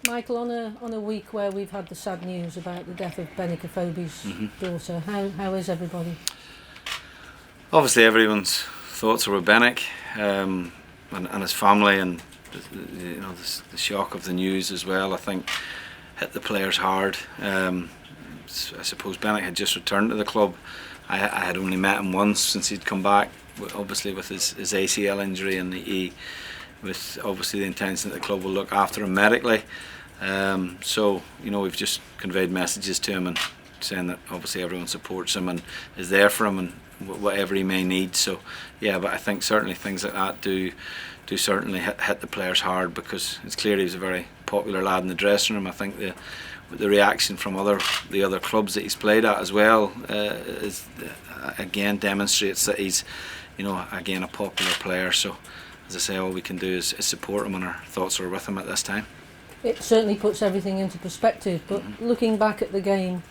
Michael, on a week where we've had the sad news about the death of Benik Afobe's daughter, how is everybody? Obviously, everyone's thoughts are with Benik and his family, and the shock of the news as well. I think hit the players hard. I suppose Benik had just returned to the club. I had only met him once since he'd come back, obviously with his ACL injury, and with obviously the intention that the club will look after him medically. So we've just conveyed messages to him and saying that obviously everyone supports him and is there for him and whatever he may need. So yeah, but I think certainly things like that do certainly hit the players hard, because it's clear he was a very popular lad in the dressing room. I think the reaction from the other clubs that he's played at as well is again demonstrates that he's again a popular player. So as I say, all we can do is support him, and our thoughts are with him at this time. It certainly puts everything into perspective, but looking back at the game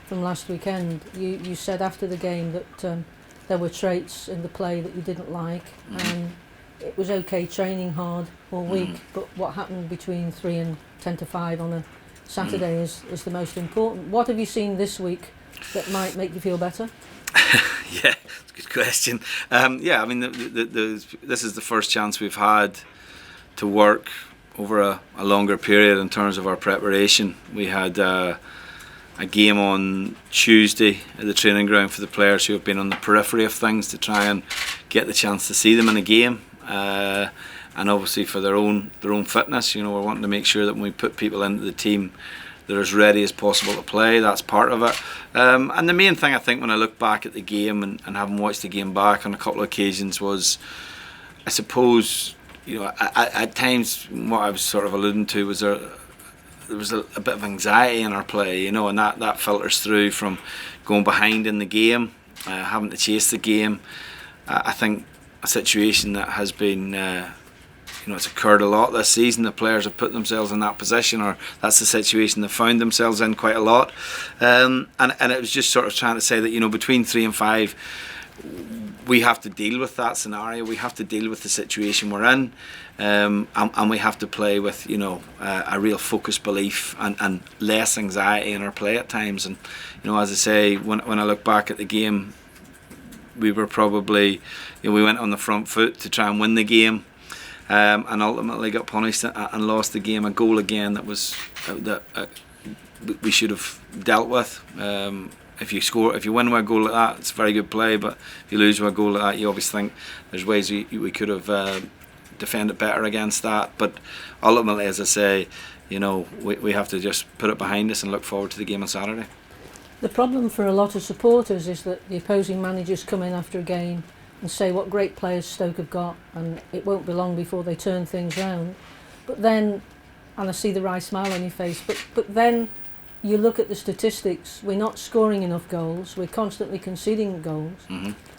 from last weekend, you said after the game that there were traits in the play that you didn't like, and it was okay training hard all week, but what happened between 3 and 10 to 5 on a Saturday is the most important. What have you seen this week that might make you feel better? Yeah, it's a good question. Yeah, I mean, this is the first chance we've had to work over a longer period in terms of our preparation. We had a game on Tuesday at the training ground for the players who have been on the periphery of things, to try and get the chance to see them in a game, and obviously for their own fitness. We're wanting to make sure that when we put people into the team, they're as ready as possible to play. That's part of it. And the main thing, I think, when I look back at the game and having watched the game back on a couple of occasions, was, I suppose, at times what I was sort of alluding to was there was a bit of anxiety in our play, and that filters through from going behind in the game, having to chase the game. I think a situation that has been it's occurred a lot this season. The players have put themselves in that position, or that's the situation they found themselves in quite a lot. And it was just sort of trying to say that between 3 and 5, we have to deal with that scenario. We have to deal with the situation we're in, and we have to play with a real focused belief and less anxiety in our play at times. And as I say, when I look back at the game, we were probably we went on the front foot to try and win the game. And ultimately got punished and lost the game. A goal again that was that we should have dealt with. If you win with a goal like that, it's a very good play. But if you lose with a goal like that, you obviously think there's ways we could have defended better against that. But ultimately, as I say, we have to just put it behind us and look forward to the game on Saturday. The problem for a lot of supporters is that the opposing managers come in after a game and say what great players Stoke have got, and it won't be long before they turn things round. But then, and I see the wry smile on your face, but then you look at the statistics, we're not scoring enough goals, we're constantly conceding goals.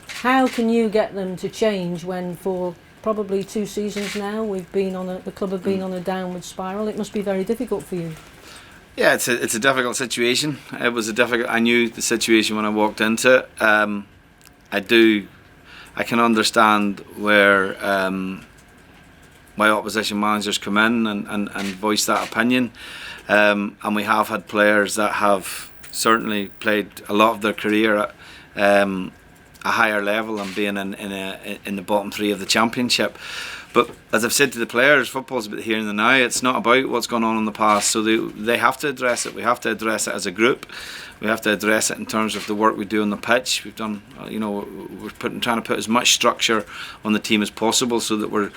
How can you get them to change when for probably 2 seasons now the club have been on a downward spiral? It must be very difficult for you. Yeah, it's a difficult situation. I knew the situation when I walked into it. I can understand where my opposition managers come in and voice that opinion, and we have had players that have certainly played a lot of their career at a higher level and being in the bottom 3 of the championship. But as I've said to the players, football's about the here and the now. It's not about what's gone on in the past. So they have to address it. We have to address it as a group. We have to address it in terms of the work we do on the pitch. We've done, we're trying to put as much structure on the team as possible so that we're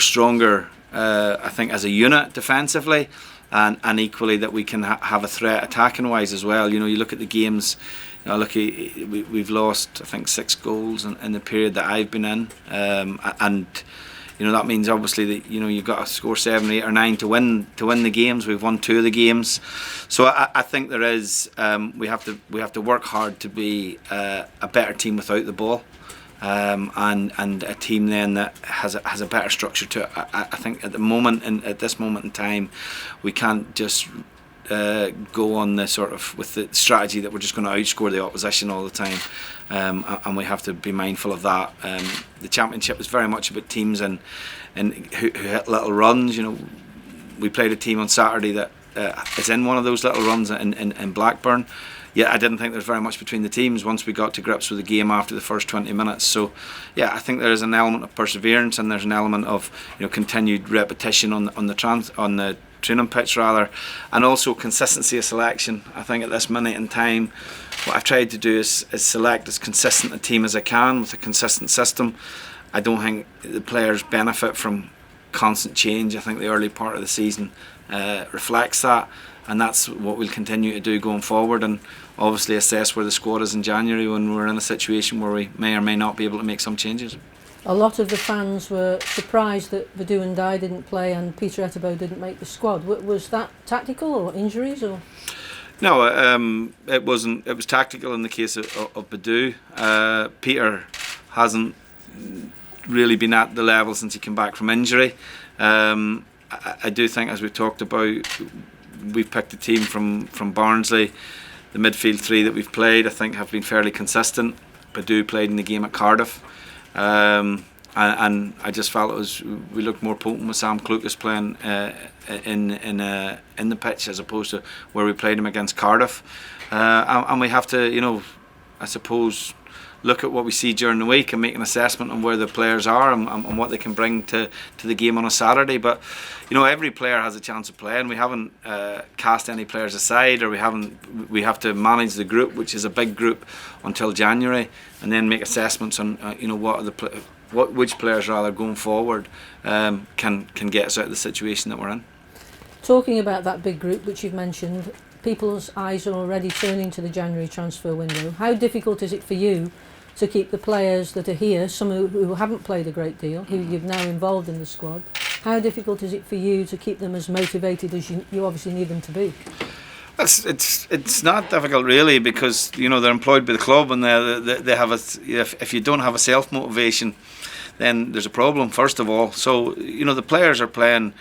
stronger. I think as a unit defensively, and equally that we can have a threat attacking wise as well. You look at the games. We've lost, I think, 6 goals in the period that I've been in, and that means obviously that you've got to score 7, 8 or 9 to win the games. We've won 2 of the games, so I think there is we have to work hard to be a better team without the ball, and a team then that has a better structure to it. I think at this moment in time, we can't just go on the sort of with the strategy that we're just going to outscore the opposition all the time, and we have to be mindful of that. The championship is very much about teams and who hit little runs. We played a team on Saturday that is in one of those little runs in Blackburn. Yeah, I didn't think there was very much between the teams once we got to grips with the game after the first 20 minutes. So, yeah, I think there is an element of perseverance, and there's an element of continued repetition on the training pitch rather, and also consistency of selection. I think at this minute in time, what I've tried to do is select as consistent a team as I can with a consistent system. I don't think the players benefit from constant change. I think the early part of the season reflects that, and that's what we'll continue to do going forward, and obviously assess where the squad is in January when we're in a situation where we may or may not be able to make some changes. A lot of the fans were surprised that Bedu and Dye didn't play and Peter Afobe didn't make the squad. Was that tactical or injuries or? No, it wasn't. It was tactical in the case of Bedu. Peter hasn't really been at the level since he came back from injury. I do think, as we've talked about, we've picked a team from Barnsley. The midfield three that we've played, I think, have been fairly consistent. Bedu played in the game at Cardiff, and I just felt we looked more potent with Sam Clucas playing in the pitch as opposed to where we played him against Cardiff. And we have to, I suppose, look at what we see during the week and make an assessment on where the players are and what they can bring to the game on a Saturday. But every player has a chance of playing. We haven't cast any players aside, or we have to manage the group, which is a big group, until January, and then make assessments on which players rather going forward can get us out of the situation that we're in. Talking about that big group which you've mentioned, people's eyes are already turning to the January transfer window. How difficult is it for you to keep the players that are here, some who haven't played a great deal, who you've now involved in the squad? How difficult is it for you to keep them as motivated as you obviously need them to be? It's not difficult really, because they're employed by the club, and they have if you don't have a self motivation, then there's a problem first of all. So the players are playing,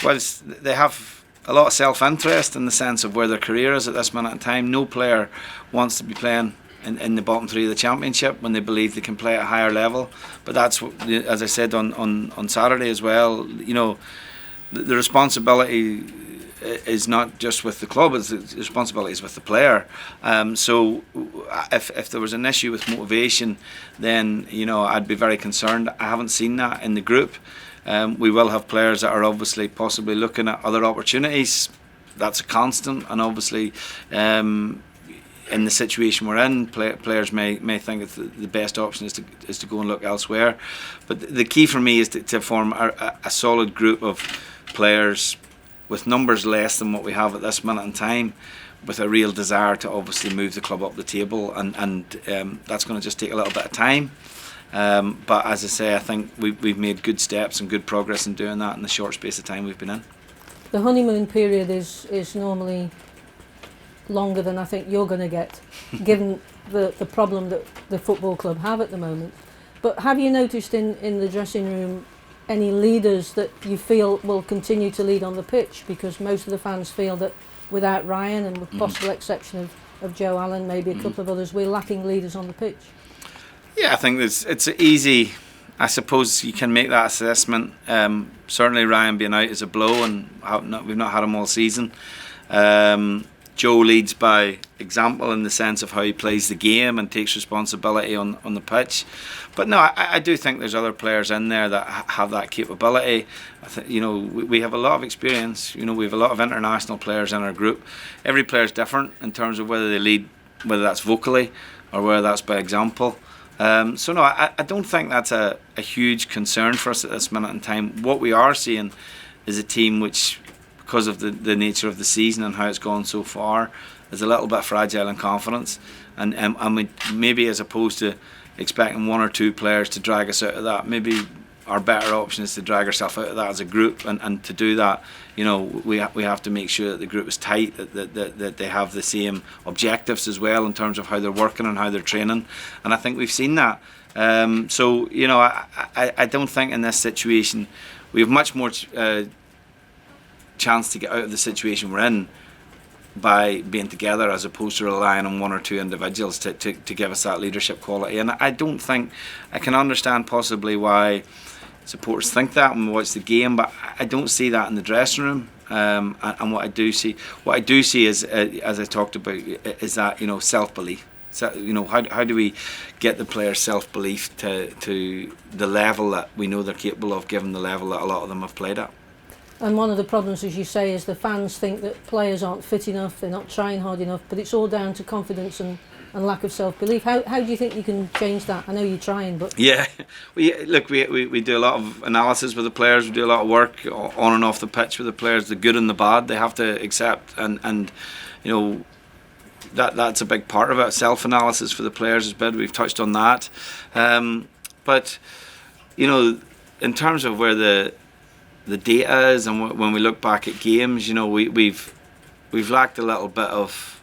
whilst they have a lot of self-interest in the sense of where their career is at this minute in time. No player wants to be playing in the bottom three of the Championship when they believe they can play at a higher level. But that's what, as I said on Saturday as well, the responsibility is not just with the club, it's the responsibility is with the player. So if there was an issue with motivation, then I'd be very concerned. I haven't seen that in the group. We will have players that are obviously possibly looking at other opportunities. That's a constant, and obviously in the situation we're in, players may think it's the best option is to go and look elsewhere. But the key for me is to form a solid group of players with numbers less than what we have at this minute in time, with a real desire to obviously move the club up the table, and that's going to just take a little bit of time. But as I say, I think we've made good steps and good progress in doing that in the short space of time we've been in. The honeymoon period is normally longer than I think you're going to get, given the problem that the football club have at the moment. But have you noticed in the dressing room any leaders that you feel will continue to lead on the pitch? Because most of the fans feel that without Ryan, and with possible exception of Joe Allen, maybe a couple of others, we're lacking leaders on the pitch. Yeah, I think it's easy. I suppose you can make that assessment. Certainly Ryan being out is a blow, and we've not had him all season. Joe leads by example in the sense of how he plays the game and takes responsibility on the pitch. But no, I do think there's other players in there that have that capability. We have a lot of experience. We have a lot of international players in our group. Every player is different in terms of whether they lead, whether that's vocally or whether that's by example. So no, I don't think that's a huge concern for us at this minute in time. What we are seeing is a team which, because of the nature of the season and how it's gone so far, is a little bit fragile in confidence, and we, maybe as opposed to expecting one or two players to drag us out of that, maybe our better option is to drag ourselves out of that as a group, and to do that, we have to make sure that the group is tight, that they have the same objectives as well in terms of how they're working and how they're training, and I think we've seen that. So I don't think in this situation we have much more chance to get out of the situation we're in by being together, as opposed to relying on one or two individuals to give us that leadership quality. And I don't think, I can understand possibly why supporters think that when we watch the game, but I don't see that in the dressing room. And what I do see is, as I talked about, is that, you know, self-belief. So, you know, how do we get the players' self-belief to the level that we know they're capable of, given the level that a lot of them have played at? And one of the problems, as you say, is the fans think that players aren't fit enough, they're not trying hard enough, but it's all down to confidence and lack of self-belief. How do you think you can change that? I know you're trying, but... Yeah, we do a lot of analysis with the players, we do a lot of work on and off the pitch with the players, the good and the bad they have to accept, and you know, that's a big part of it. Self-analysis for the players is big, we've touched on that. But, you know, in terms of where the data is, and when we look back at games, you know, we've lacked a little bit of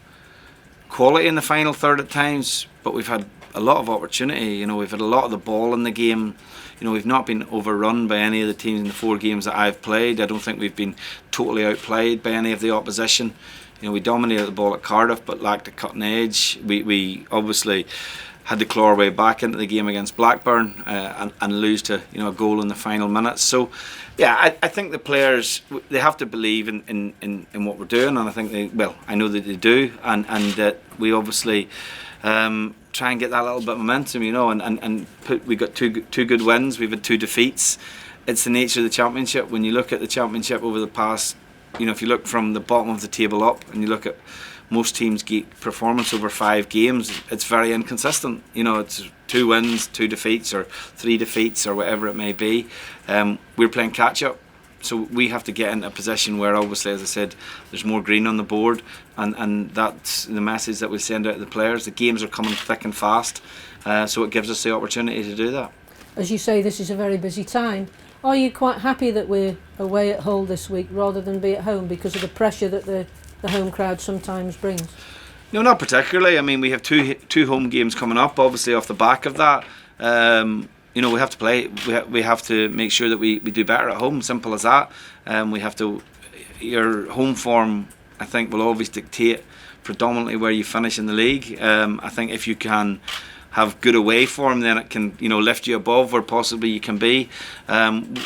quality in the final third at times, but we've had a lot of opportunity. You know, we've had a lot of the ball in the game. You know, we've not been overrun by any of the teams in the 4 games that I've played. I don't think we've been totally outplayed by any of the opposition. You know, we dominated the ball at Cardiff, but lacked a cutting edge. We obviously had to claw our way back into the game against Blackburn and lose to, you know, a goal in the final minutes. So, yeah, I think the players, they have to believe in what we're doing, and I think I know that they do, and that we obviously try and get that little bit of momentum, you know, we got two good wins, we've had 2 defeats. It's the nature of the Championship. When you look at the Championship over the past, you know, if you look from the bottom of the table up and you look at most teams' performance over 5 games, it's very inconsistent. You know, it's 2 wins, 2 defeats, or 3 defeats, or whatever it may be. We're playing catch up, so we have to get in a position where, obviously, as I said, there's more green on the board, and that's the message that we send out to the players. The games are coming thick and fast, so it gives us the opportunity to do that. As you say, this is a very busy time. Are you quite happy that we're away at Hull this week rather than be at home because of the pressure that the home crowd sometimes brings? No, not particularly. I mean, we have two home games coming up, obviously, off the back of that. You know, we have to play. We have to make sure that we do better at home. Simple as that. We have to. Your home form, I think, will always dictate predominantly where you finish in the league. I think if you can have good away form, then it can, you know, lift you above where possibly you can be.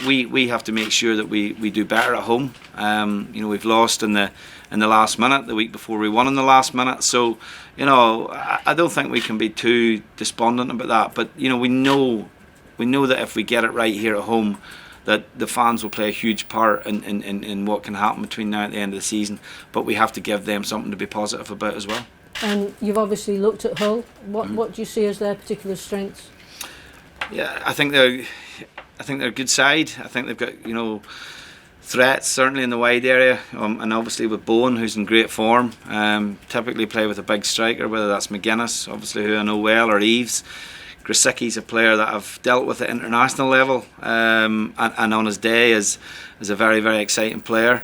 We have to make sure that we do better at home. You know, we've lost in the last minute, the week before we won in the last minute. So, you know, I don't think we can be too despondent about that. But, you know, we know that if we get it right here at home, that the fans will play a huge part in what can happen between now and the end of the season. But we have to give them something to be positive about as well. And you've obviously looked at Hull. What do you see as their particular strengths? Yeah, I think they're a good side. I think they've got, you know, threats certainly in the wide area, and obviously with Bowen, who's in great form. Typically play with a big striker, whether that's McGuinness, obviously, who I know well, or Eves. Grosicki's a player that I've dealt with at international level, and on his day is a very, very exciting player.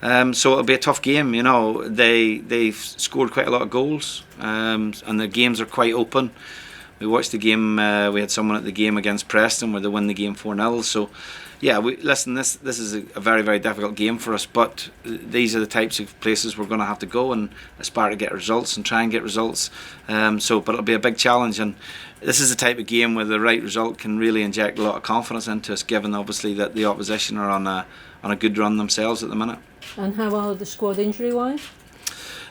So it'll be a tough game. You know, they've scored quite a lot of goals, and the games are quite open. We watched the game. We had someone at the game against Preston where they win the game 4-0. So, yeah, listen. This is a very, very difficult game for us. But these are the types of places we're going to have to go and aspire to get results and try and get results. But it'll be a big challenge. And this is the type of game where the right result can really inject a lot of confidence into us, given obviously that the opposition are on a good run themselves at the minute. And how are the squad injury-wise?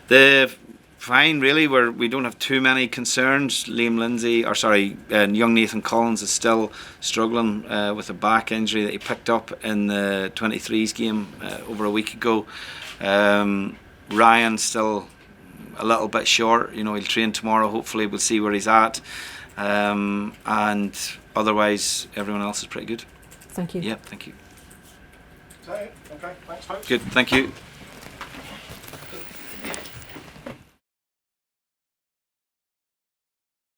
They're fine, really. We don't have too many concerns. Young Nathan Collins is still struggling with a back injury that he picked up in the 23s game over a week ago. Ryan's still a little bit short. You know, he'll train tomorrow. Hopefully, we'll see where he's at. And otherwise, everyone else is pretty good. Thank you. Yeah, thank you. Is that it? Okay, thanks folks. Good, thank you.